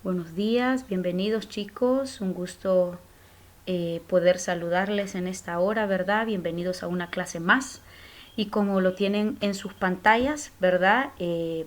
Buenos días, bienvenidos chicos, un gusto poder saludarles en esta hora, ¿verdad? Bienvenidos a una clase más. Y como lo tienen en sus pantallas, ¿verdad?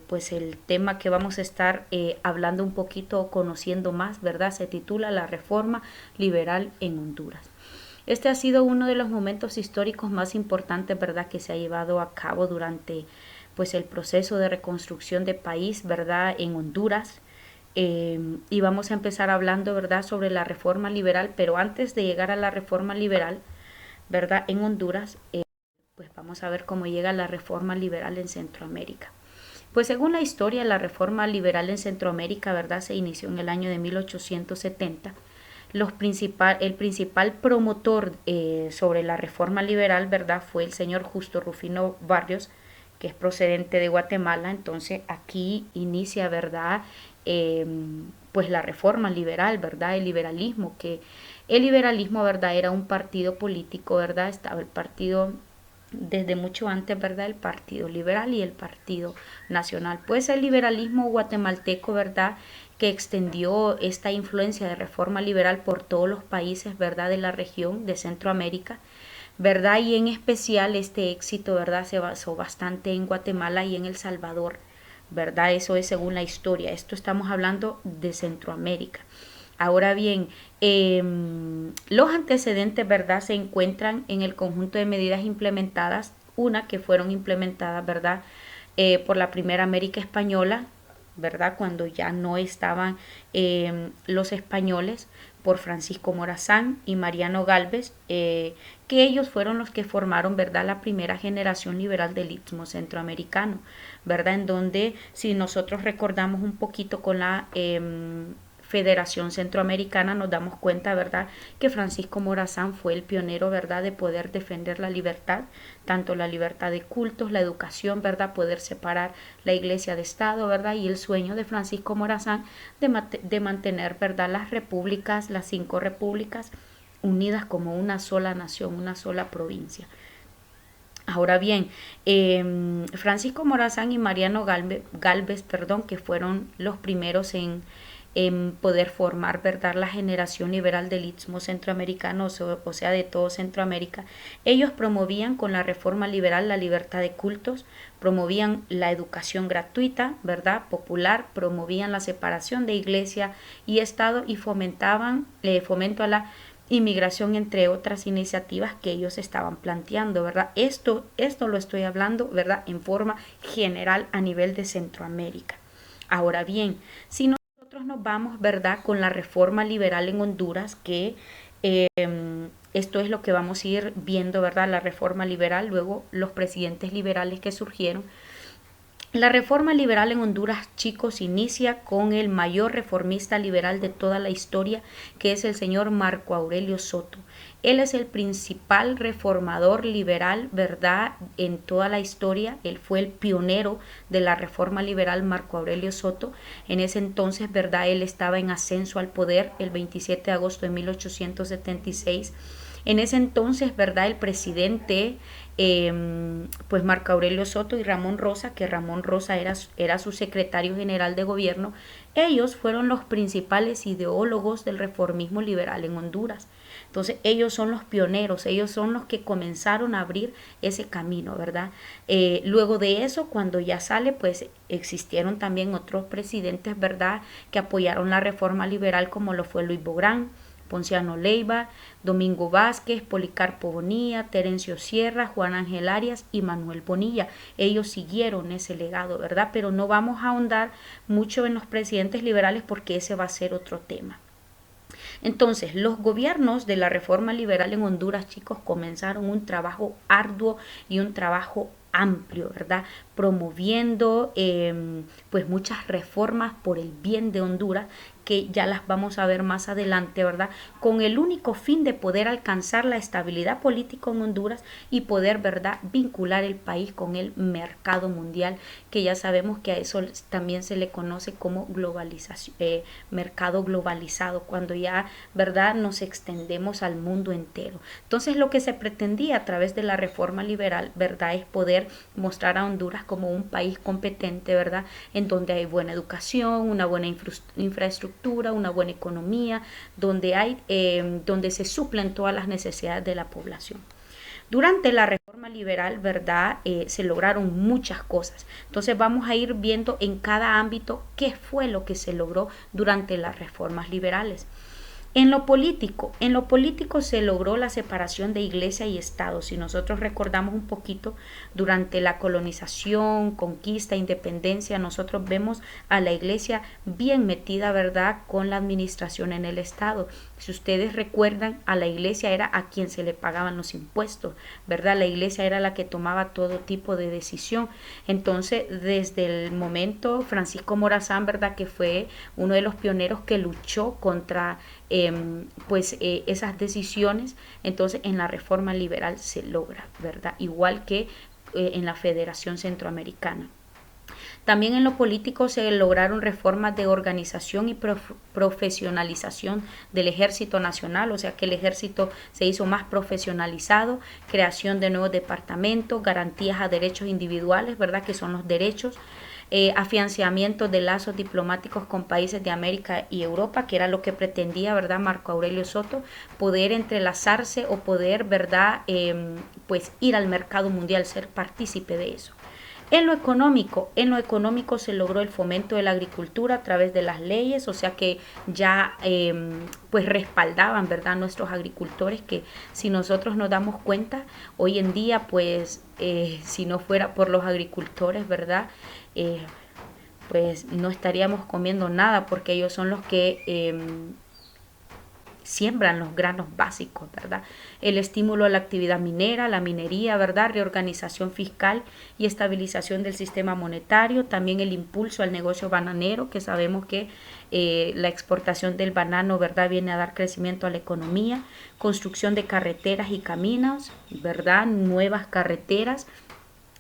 Pues el tema que vamos a estar hablando un poquito, conociendo más, ¿verdad? Se titula La Reforma Liberal en Honduras. Este ha sido uno de los momentos históricos más importantes, ¿verdad? Que se ha llevado a cabo durante pues el proceso de reconstrucción de país, ¿verdad? En Honduras. Y vamos a empezar hablando, ¿verdad?, sobre la reforma liberal, pero antes de llegar a la reforma liberal, ¿verdad?, en Honduras, pues vamos a ver cómo llega la reforma liberal en Centroamérica. Pues según la historia, la reforma liberal en Centroamérica, ¿verdad?, se inició en el año de 1870. El principal promotor sobre la reforma liberal, ¿verdad?, fue el señor Justo Rufino Barrios, que es procedente de Guatemala. Entonces aquí inicia, ¿verdad?, eh, pues la reforma liberal, ¿verdad?, el liberalismo, ¿verdad?, era un partido político, ¿verdad?, estaba el partido desde mucho antes, ¿verdad?, el Partido Liberal y el Partido Nacional. Pues el liberalismo guatemalteco, ¿verdad?, que extendió esta influencia de reforma liberal por todos los países, ¿verdad?, de la región de Centroamérica, ¿verdad? Y en especial este éxito, ¿verdad?, se basó bastante en Guatemala y en El Salvador, ¿verdad? Eso es según la historia. Esto estamos hablando de Centroamérica. Ahora bien, los antecedentes, ¿verdad?, se encuentran en el conjunto de medidas implementadas, una que fueron implementadas, ¿verdad?, por la primera América española, ¿verdad?, cuando ya no estaban los españoles, por Francisco Morazán y Mariano Galvez, que ellos fueron los que formaron, ¿verdad?, la primera generación liberal del Istmo Centroamericano, ¿verdad?, en donde, si nosotros recordamos un poquito con la Federación Centroamericana, nos damos cuenta, ¿verdad?, que Francisco Morazán fue el pionero, ¿verdad?, de poder defender la libertad, tanto la libertad de cultos, la educación, ¿verdad?, poder separar la iglesia de Estado, ¿verdad?, y el sueño de Francisco Morazán de mantener, ¿verdad?, las repúblicas, las 5 repúblicas, unidas como una sola nación, una sola provincia. Ahora bien, Francisco Morazán y Mariano Galvez, perdón, que fueron los primeros en poder formar, ¿verdad?, la generación liberal del Istmo Centroamericano, o sea, de todo Centroamérica. Ellos promovían con la reforma liberal la libertad de cultos, promovían la educación gratuita, ¿verdad?, popular, promovían la separación de iglesia y Estado y fomentaban fomento a la inmigración, entre otras iniciativas que ellos estaban planteando, ¿verdad? Esto lo estoy hablando, ¿verdad?, en forma general a nivel de Centroamérica. Ahora bien, si nosotros nos vamos, ¿verdad?, con la reforma liberal en Honduras, que eh, esto es lo que vamos a ir viendo, ¿verdad?, la reforma liberal, luego los presidentes liberales que surgieron. La reforma liberal en Honduras, chicos, inicia con el mayor reformista liberal de toda la historia, que es el señor Marco Aurelio Soto. Él es el principal reformador liberal, ¿verdad?, en toda la historia. Él fue el pionero de la reforma liberal, Marco Aurelio Soto. En ese entonces, ¿verdad?, él estaba en ascenso al poder el 27 de agosto de 1876. En ese entonces, ¿verdad?, el presidente, pues Marco Aurelio Soto y Ramón Rosa, que Ramón Rosa era su secretario general de gobierno, ellos fueron los principales ideólogos del reformismo liberal en Honduras. Entonces ellos son los pioneros, ellos son los que comenzaron a abrir ese camino, ¿verdad? Luego de eso, cuando ya sale, pues existieron también otros presidentes, ¿verdad?, que apoyaron la reforma liberal, como lo fue Luis Bográn, Ponciano Leiva, Domingo Vázquez, Policarpo Bonilla, Terencio Sierra, Juan Ángel Arias y Manuel Bonilla. Ellos siguieron ese legado, ¿verdad? Pero no vamos a ahondar mucho en los presidentes liberales porque ese va a ser otro tema. Entonces, los gobiernos de la reforma liberal en Honduras, chicos, comenzaron un trabajo arduo y un trabajo amplio, ¿verdad?, promoviendo pues muchas reformas por el bien de Honduras, que ya las vamos a ver más adelante, ¿verdad?, con el único fin de poder alcanzar la estabilidad política en Honduras y poder, ¿verdad?, vincular el país con el mercado mundial, que ya sabemos que a eso también se le conoce como globalización, mercado globalizado, cuando ya, ¿verdad?, nos extendemos al mundo entero. Entonces, lo que se pretendía a través de la reforma liberal, ¿verdad?, es poder mostrar a Honduras Honduras como un país competente, ¿verdad? En donde hay buena educación, una buena infraestructura, una buena economía, donde se suplen todas las necesidades de la población. Durante la reforma liberal, ¿verdad? Se lograron muchas cosas. Entonces vamos a ir viendo en cada ámbito qué fue lo que se logró durante las reformas liberales. En lo político se logró la separación de iglesia y Estado. Si nosotros recordamos un poquito, durante la colonización, conquista, independencia, nosotros vemos a la iglesia bien metida, ¿verdad?, con la administración en el Estado. Si ustedes recuerdan, a la iglesia era a quien se le pagaban los impuestos, ¿verdad? La iglesia era la que tomaba todo tipo de decisión. Entonces, desde el momento, Francisco Morazán, ¿verdad?, que fue uno de los pioneros que luchó contra esas decisiones, entonces en la reforma liberal se logra, ¿verdad? Igual que en la Federación Centroamericana. También en lo político se lograron reformas de organización y profesionalización del Ejército Nacional, o sea que el ejército se hizo más profesionalizado, creación de nuevos departamentos, garantías a derechos individuales, ¿verdad?, que son los derechos, afianzamiento de lazos diplomáticos con países de América y Europa, que era lo que pretendía, ¿verdad?, Marco Aurelio Soto, poder entrelazarse o poder, ¿verdad?, ir al mercado mundial, ser partícipe de eso. En lo económico se logró el fomento de la agricultura a través de las leyes, o sea que ya respaldaban, ¿verdad?, nuestros agricultores, que si nosotros nos damos cuenta, hoy en día si no fuera por los agricultores, ¿verdad?, pues no estaríamos comiendo nada, porque ellos son los que siembran los granos básicos, ¿verdad? El estímulo a la actividad minera, la minería, ¿verdad? Reorganización fiscal y estabilización del sistema monetario, también el impulso al negocio bananero, que sabemos que la exportación del banano, ¿verdad?, viene a dar crecimiento a la economía, construcción de carreteras y caminos, ¿verdad?, nuevas carreteras.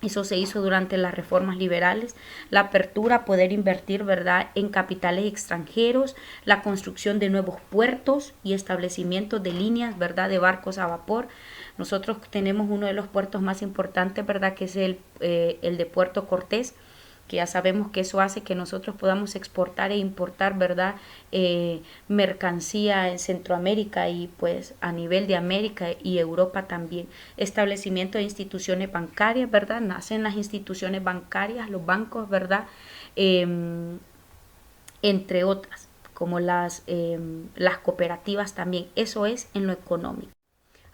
Eso se hizo durante las reformas liberales, la apertura a poder invertir, ¿verdad?, en capitales extranjeros, la construcción de nuevos puertos y establecimientos de líneas, ¿verdad?, de barcos a vapor. Nosotros tenemos uno de los puertos más importantes, ¿verdad?, que es el de Puerto Cortés, que ya sabemos que eso hace que nosotros podamos exportar e importar, ¿verdad?, mercancía en Centroamérica y pues a nivel de América y Europa también. Establecimiento de instituciones bancarias, ¿verdad? Nacen las instituciones bancarias, los bancos, ¿verdad?, entre otras, como las cooperativas también. Eso es en lo económico.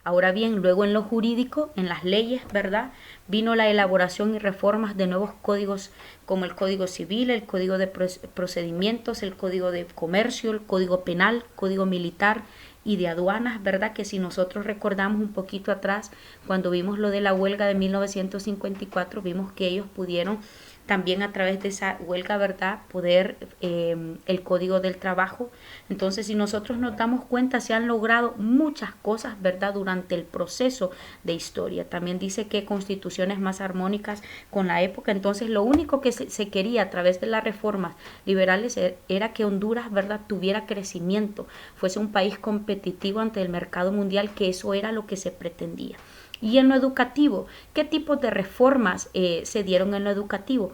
Ahora bien, luego en lo jurídico, en las leyes, ¿verdad?, vino la elaboración y reformas de nuevos códigos como el Código Civil, el Código de Procedimientos, el Código de Comercio, el Código Penal, Código Militar y de Aduanas, ¿verdad?, que si nosotros recordamos un poquito atrás, cuando vimos lo de la huelga de 1954, vimos que ellos pudieron también a través de esa huelga, ¿verdad?, poder el Código del Trabajo. Entonces, si nosotros nos damos cuenta, se han logrado muchas cosas, ¿verdad?, durante el proceso de historia. También dice que constituciones más armónicas con la época. Entonces, lo único que se quería a través de las reformas liberales era que Honduras, ¿verdad?, tuviera crecimiento, fuese un país competitivo ante el mercado mundial, que eso era lo que se pretendía. Y en lo educativo, ¿qué tipos de reformas se dieron en lo educativo?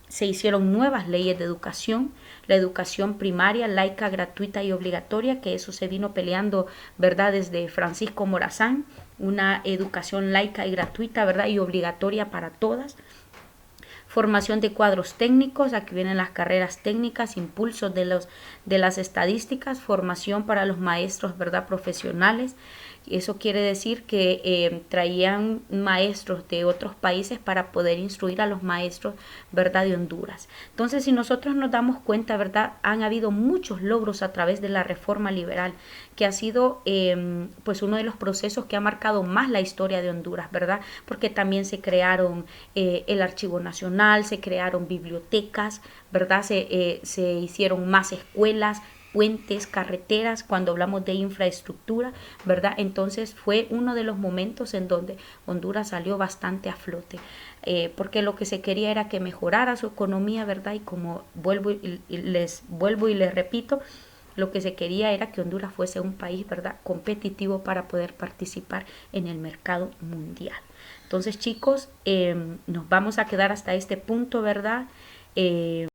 Se hicieron nuevas leyes de educación, la educación primaria, laica, gratuita y obligatoria, que eso se vino peleando, ¿verdad?, desde Francisco Morazán, una educación laica y gratuita, ¿verdad?, y obligatoria para todas. Formación de cuadros técnicos, aquí vienen las carreras técnicas, impulsos de las estadísticas, formación para los maestros, ¿verdad?, profesionales. Eso quiere decir que traían maestros de otros países para poder instruir a los maestros, ¿verdad?, de Honduras. Entonces, si nosotros nos damos cuenta, ¿verdad?, han habido muchos logros a través de la reforma liberal, que ha sido uno de los procesos que ha marcado más la historia de Honduras, ¿verdad?, porque también se crearon el Archivo Nacional, se crearon bibliotecas, ¿verdad?, se hicieron más escuelas, puentes, carreteras, cuando hablamos de infraestructura, ¿verdad? Entonces fue uno de los momentos en donde Honduras salió bastante a flote, porque lo que se quería era que mejorara su economía, ¿verdad? Y como les repito, lo que se quería era que Honduras fuese un país, ¿verdad?, competitivo para poder participar en el mercado mundial. Entonces, chicos, nos vamos a quedar hasta este punto, ¿verdad? Y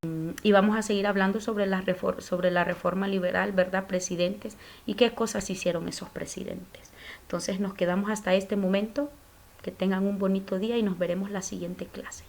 vamos a seguir hablando sobre sobre la reforma liberal, ¿verdad? Presidentes y qué cosas hicieron esos presidentes. Entonces nos quedamos hasta este momento. Que tengan un bonito día y nos veremos la siguiente clase.